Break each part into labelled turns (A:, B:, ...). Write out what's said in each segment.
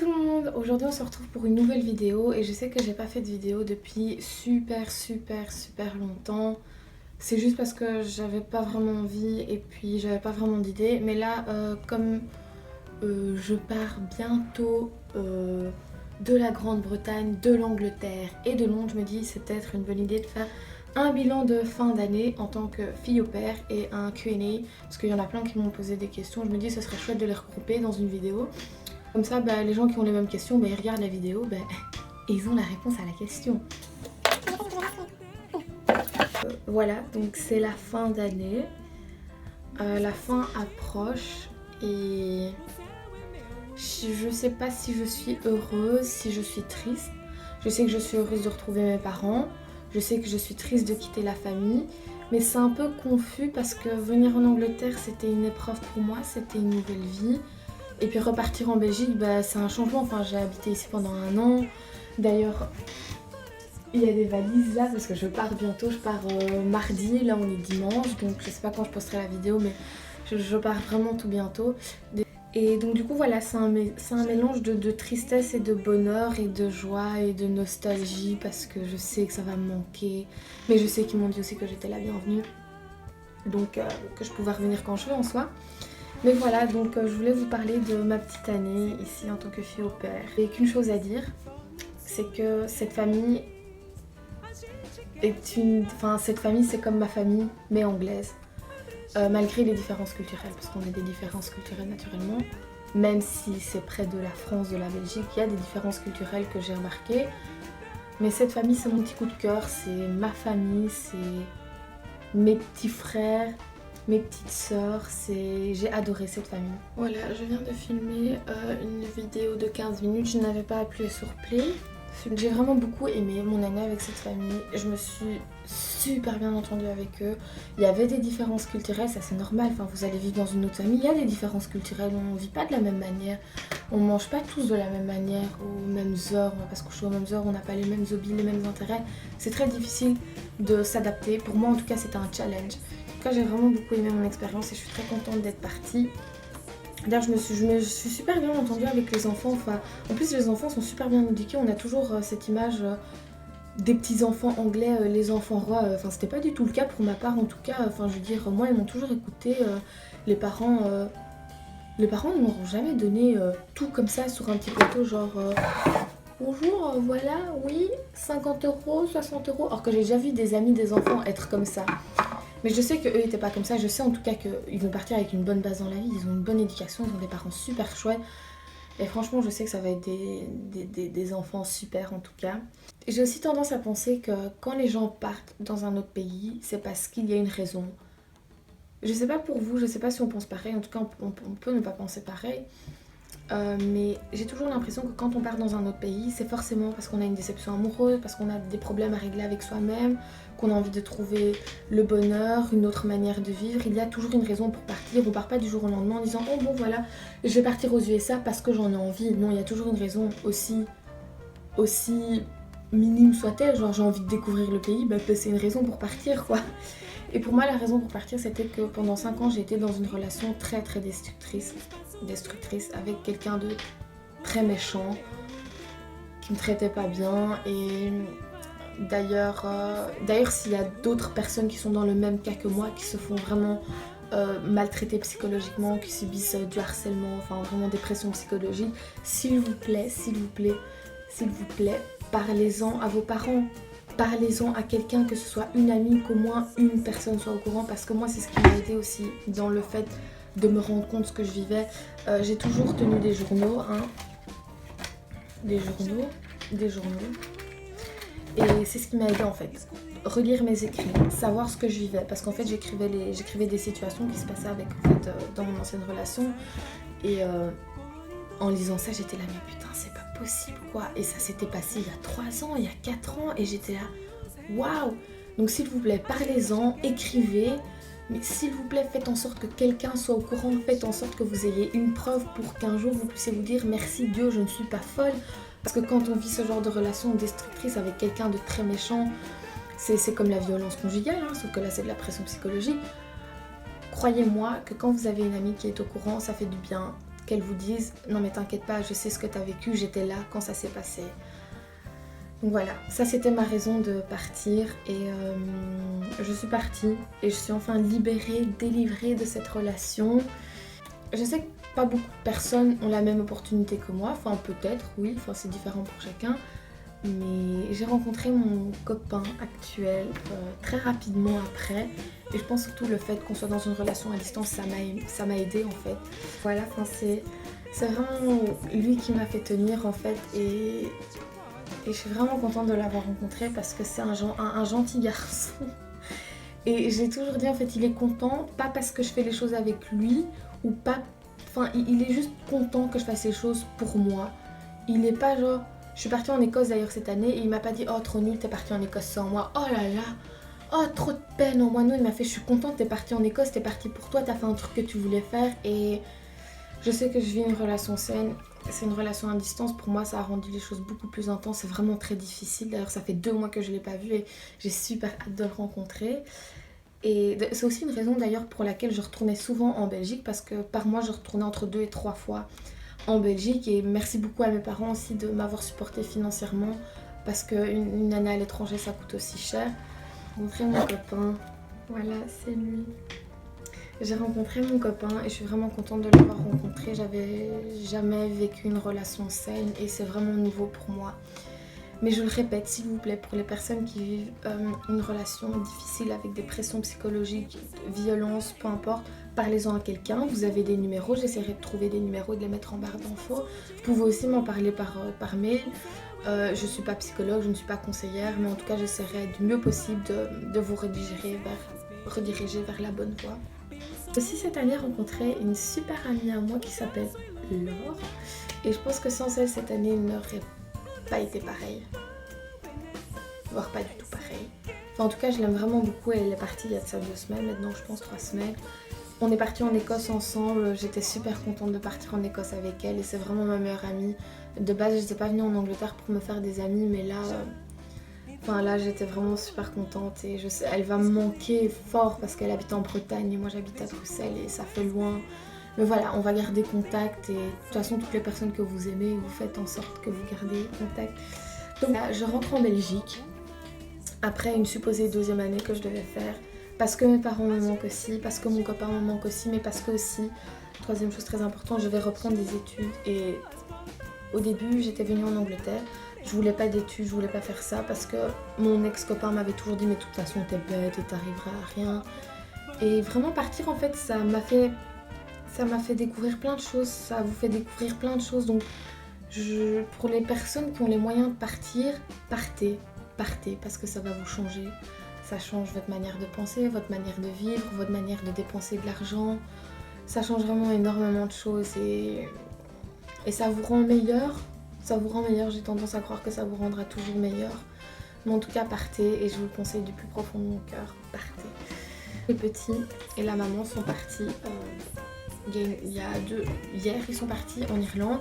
A: tout le monde, aujourd'hui on se retrouve pour une nouvelle vidéo et je sais que j'ai pas fait de vidéo depuis super longtemps. C'est juste parce que j'avais pas vraiment envie et puis j'avais pas vraiment d'idée. Mais là comme je pars bientôt de la Grande-Bretagne, de l'Angleterre et de Londres, je me dis c'est peut-être une bonne idée de faire un bilan de fin d'année en tant que fille au père et un Q&A parce qu'il y en a plein qui m'ont posé des questions. Je me dis que ce serait chouette de les regrouper dans une vidéo. Comme ça, les gens qui ont les mêmes questions, ils regardent la vidéo et ils ont la réponse à la question. Voilà, donc c'est la fin d'année. La fin approche et je sais pas si je suis heureuse, si je suis triste. Je sais que je suis heureuse de retrouver mes parents. Je sais que je suis triste de quitter la famille. Mais c'est un peu confus parce que venir en Angleterre, c'était une épreuve pour moi, c'était une nouvelle vie. Et puis repartir en Belgique, c'est un changement. Enfin, j'ai habité ici pendant 1 an. D'ailleurs, il y a des valises là parce que je pars bientôt. Je pars mardi, là on est dimanche. Donc je sais pas quand je posterai la vidéo, mais je pars vraiment tout bientôt. Et donc du coup voilà, c'est un mélange de tristesse et de bonheur et de joie et de nostalgie parce que je sais que ça va me manquer. Mais je sais qu'ils m'ont dit aussi que j'étais la bienvenue. Donc que je pouvais revenir quand je veux en soi. Mais voilà, donc je voulais vous parler de ma petite année ici en tant que fille au père. J'ai qu'une chose à dire, c'est que cette famille est une... Enfin, cette famille c'est comme ma famille, mais anglaise. Malgré les différences culturelles, parce qu'on a des différences culturelles naturellement. Même si c'est près de la France, de la Belgique, il y a des différences culturelles que j'ai remarquées. Mais cette famille c'est mon petit coup de cœur, c'est ma famille, c'est mes petits frères, mes petites sœurs, j'ai adoré cette famille. Voilà, je viens de filmer une vidéo de 15 minutes, je n'avais pas appuyé sur play. J'ai vraiment beaucoup aimé mon année avec cette famille, je me suis super bien entendue avec eux. Il y avait des différences culturelles, ça c'est normal, enfin vous allez vivre dans une autre famille, il y a des différences culturelles, on ne vit pas de la même manière, on ne mange pas tous de la même manière, aux mêmes heures, parce que je suis aux mêmes heures, on n'a pas les mêmes hobbies, les mêmes intérêts. C'est très difficile de s'adapter, pour moi en tout cas c'était un challenge. En tout cas, j'ai vraiment beaucoup aimé mon expérience et je suis très contente d'être partie. D'ailleurs, je me suis super bien entendue avec les enfants. Enfin, en plus, les enfants sont super bien éduqués. On a toujours cette image des petits enfants anglais, les enfants rois. Enfin, c'était pas du tout le cas pour ma part en tout cas. Enfin, je veux dire, moi, ils m'ont toujours écouté. Les parents ne m'auront jamais donné tout comme ça sur un petit plateau, genre... Bonjour, voilà, oui, 50 €, 60 €. Alors que j'ai déjà vu des amis des enfants être comme ça. Mais je sais qu'eux n'étaient pas comme ça, je sais en tout cas qu'ils vont partir avec une bonne base dans la vie, ils ont une bonne éducation, ils ont des parents super chouettes. Et franchement, je sais que ça va être des enfants super en tout cas. J'ai aussi tendance à penser que quand les gens partent dans un autre pays, c'est parce qu'il y a une raison. Je sais pas pour vous, je sais pas si on pense pareil, en tout cas on peut ne pas penser pareil. Mais j'ai toujours l'impression que quand on part dans un autre pays, c'est forcément parce qu'on a une déception amoureuse, parce qu'on a des problèmes à régler avec soi-même, qu'on a envie de trouver le bonheur, une autre manière de vivre. Il y a toujours une raison pour partir. On part pas du jour au lendemain en disant « Oh bon voilà, je vais partir aux USA parce que j'en ai envie ». Non, il y a toujours une raison aussi minime soit-elle. Genre j'ai envie de découvrir le pays, c'est une raison pour partir quoi. Et pour moi la raison pour partir c'était que pendant 5 ans j'ai été dans une relation très destructrice avec quelqu'un de très méchant qui me traitait pas bien. Et d'ailleurs s'il y a d'autres personnes qui sont dans le même cas que moi, qui se font vraiment maltraiter psychologiquement, qui subissent du harcèlement, enfin vraiment des pressions psychologiques, s'il vous plaît, parlez-en à vos parents. Parlez-en à quelqu'un, que ce soit une amie, qu'au moins une personne soit au courant, parce que moi c'est ce qui m'a aidé aussi dans le fait de me rendre compte de ce que je vivais. J'ai toujours tenu des journaux, des journaux, et c'est ce qui m'a aidé en fait. Relire mes écrits, savoir ce que je vivais, parce qu'en fait j'écrivais des situations qui se passaient avec dans mon ancienne relation, et en lisant ça j'étais là mais putain c'est pas possible quoi. Et ça s'était passé il y a 3 ans, il y a 4 ans, et j'étais là waouh. Donc s'il vous plaît parlez-en, écrivez. Mais s'il vous plaît, faites en sorte que quelqu'un soit au courant, faites en sorte que vous ayez une preuve pour qu'un jour vous puissiez vous dire merci Dieu, je ne suis pas folle. Parce que quand on vit ce genre de relation destructrice avec quelqu'un de très méchant, c'est comme la violence conjugale, sauf que là c'est de la pression psychologique. Croyez-moi que quand vous avez une amie qui est au courant, ça fait du bien. qu'elle vous dise « Non mais t'inquiète pas, je sais ce que t'as vécu, j'étais là quand ça s'est passé ». Donc voilà, ça c'était ma raison de partir et je suis partie et je suis enfin libérée, délivrée de cette relation. Je sais que pas beaucoup de personnes ont la même opportunité que moi, enfin peut-être, oui, enfin c'est différent pour chacun. Mais j'ai rencontré mon copain actuel très rapidement après et je pense surtout le fait qu'on soit dans une relation à distance, ça m'a aidé en fait. Voilà, enfin c'est vraiment lui qui m'a fait tenir en fait et je suis vraiment contente de l'avoir rencontré parce que c'est un gentil garçon. Et j'ai toujours dit en fait il est content, pas parce que je fais les choses avec lui ou pas, enfin il est juste content que je fasse les choses pour moi. Il est pas genre, je suis partie en Écosse d'ailleurs cette année et il m'a pas dit oh trop nul t'es partie en Écosse sans moi, oh là là, oh trop de peine en moi. Non, il m'a fait je suis contente t'es partie en Écosse, t'es partie pour toi, t'as fait un truc que tu voulais faire et je sais que je vis une relation saine. C'est une relation à distance, pour moi ça a rendu les choses beaucoup plus intenses, c'est vraiment très difficile. D'ailleurs ça fait 2 mois que je ne l'ai pas vu et j'ai super hâte de le rencontrer. Et c'est aussi une raison d'ailleurs pour laquelle je retournais souvent en Belgique parce que par mois je retournais entre 2 et 3 fois en Belgique. Et merci beaucoup à mes parents aussi de m'avoir supporté financièrement parce qu'une année à l'étranger ça coûte aussi cher. J'ai rencontré mon copain, voilà c'est lui. J'ai rencontré mon copain et je suis vraiment contente de l'avoir rencontré. J'avais jamais vécu une relation saine et c'est vraiment nouveau pour moi. Mais je le répète, s'il vous plaît, pour les personnes qui vivent une relation difficile avec des pressions psychologiques, violence, peu importe, parlez-en à quelqu'un. Vous avez des numéros, j'essaierai de trouver des numéros et de les mettre en barre d'infos. Vous pouvez aussi m'en parler par mail. Je ne suis pas psychologue, je ne suis pas conseillère, mais en tout cas j'essaierai du mieux possible de vous rediriger vers la bonne voie. J'ai aussi cette année rencontré une super amie à moi qui s'appelle Laure et je pense que sans elle cette année n'aurait pas été pareil, voire pas du tout pareil. Enfin en tout cas je l'aime vraiment beaucoup et elle est partie il y a de ça 2 semaines, maintenant je pense 3 semaines. On est parti en Écosse ensemble, j'étais super contente de partir en Écosse avec elle et c'est vraiment ma meilleure amie. De base je n'étais pas venue en Angleterre pour me faire des amis mais là j'étais vraiment super contente et je sais, elle va me manquer fort parce qu'elle habite en Bretagne et moi j'habite à Bruxelles et ça fait loin. Mais voilà, on va garder contact et de toute façon toutes les personnes que vous aimez, vous faites en sorte que vous gardez contact. Donc là, je rentre en Belgique après une supposée 2e année que je devais faire parce que mes parents me manquent aussi, parce que mon copain me manque aussi, mais parce que aussi, 3e chose très importante, je vais reprendre des études et au début j'étais venue en Angleterre. Je voulais pas d'études, je voulais pas faire ça parce que mon ex-copain m'avait toujours dit mais de toute façon t'es bête et t'arriveras à rien. Et vraiment partir en fait ça m'a fait découvrir plein de choses, ça vous fait découvrir plein de choses. Donc pour les personnes qui ont les moyens de partir, partez parce que ça va vous changer. Ça change votre manière de penser, votre manière de vivre, votre manière de dépenser de l'argent. Ça change vraiment énormément de choses et ça vous rend meilleur. Ça vous rend meilleur, j'ai tendance à croire que ça vous rendra toujours meilleur. Mais en tout cas, partez et je vous le conseille du plus profond de mon cœur, partez. Les petits et la maman sont partis, hier ils sont partis en Irlande.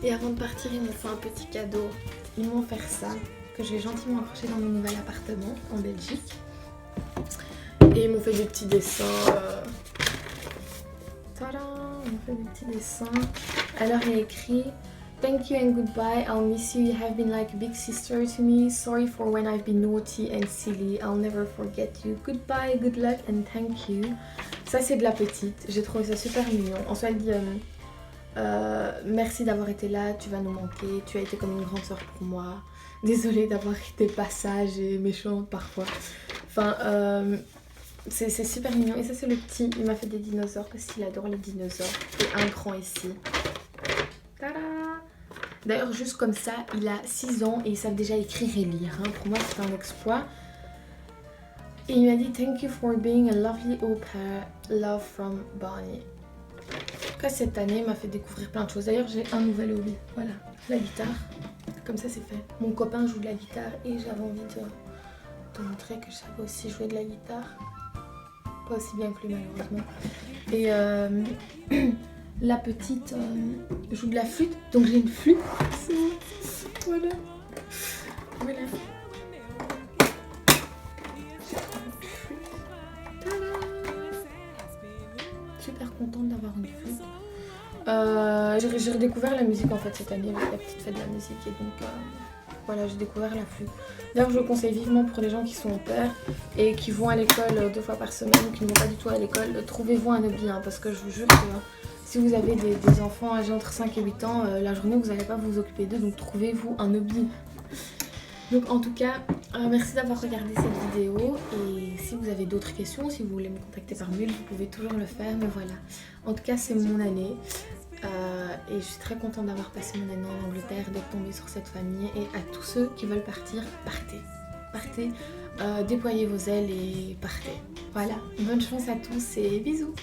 A: Et avant de partir, ils m'ont fait un petit cadeau. Ils m'ont offert ça, que je vais gentiment accrocher dans mon nouvel appartement en Belgique. Et ils m'ont fait des petits dessins. Tada! Ils m'ont fait des petits dessins. Alors il y a écrit Thank you and goodbye, I'll miss you, you have been like a big sister to me, sorry for when I've been naughty and silly, I'll never forget you, goodbye, good luck and thank you. Ça c'est de la petite, j'ai trouvé ça super mignon. Ensuite elle dit merci d'avoir été là, tu vas nous manquer, tu as été comme une grande sœur pour moi, désolée d'avoir été passage et méchante parfois. Enfin c'est super mignon. Et ça c'est le petit, il m'a fait des dinosaures parce qu'il adore les dinosaures. Et un grand ici. Tada! D'ailleurs, juste comme ça, il a 6 ans et ils savent déjà écrire et lire. Hein. Pour moi, c'est un exploit. Et il m'a dit Thank you for being a lovely au pair. Love from Barney. En tout cas, cette année, il m'a fait découvrir plein de choses. D'ailleurs, j'ai un nouvel hobby. Voilà, la guitare. Comme ça, c'est fait. Mon copain joue de la guitare et j'avais envie de montrer que je savais aussi jouer de la guitare. Pas aussi bien que lui, malheureusement. Et la petite joue de la flûte, donc j'ai une flûte. Voilà. Voilà. Super contente d'avoir une flûte. J'ai redécouvert la musique en fait cette année avec la petite fête de la musique et donc voilà, j'ai découvert la flûte. D'ailleurs, je le conseille vivement pour les gens qui sont au pair et qui vont à l'école 2 fois par semaine ou qui ne vont pas du tout à l'école. Trouvez-vous un hobby hein, parce que je vous jure que si vous avez des enfants âgés entre 5 et 8 ans, la journée vous n'allez pas vous occuper d'eux, donc trouvez-vous un hobby. Donc en tout cas, merci d'avoir regardé cette vidéo et si vous avez d'autres questions, si vous voulez me contacter par mail, vous pouvez toujours le faire, mais voilà. En tout cas, c'est mon année et je suis très contente d'avoir passé mon année en Angleterre, d'être tombée sur cette famille et à tous ceux qui veulent partir, partez. Partez, déployez vos ailes et partez. Voilà, bonne chance à tous et bisous.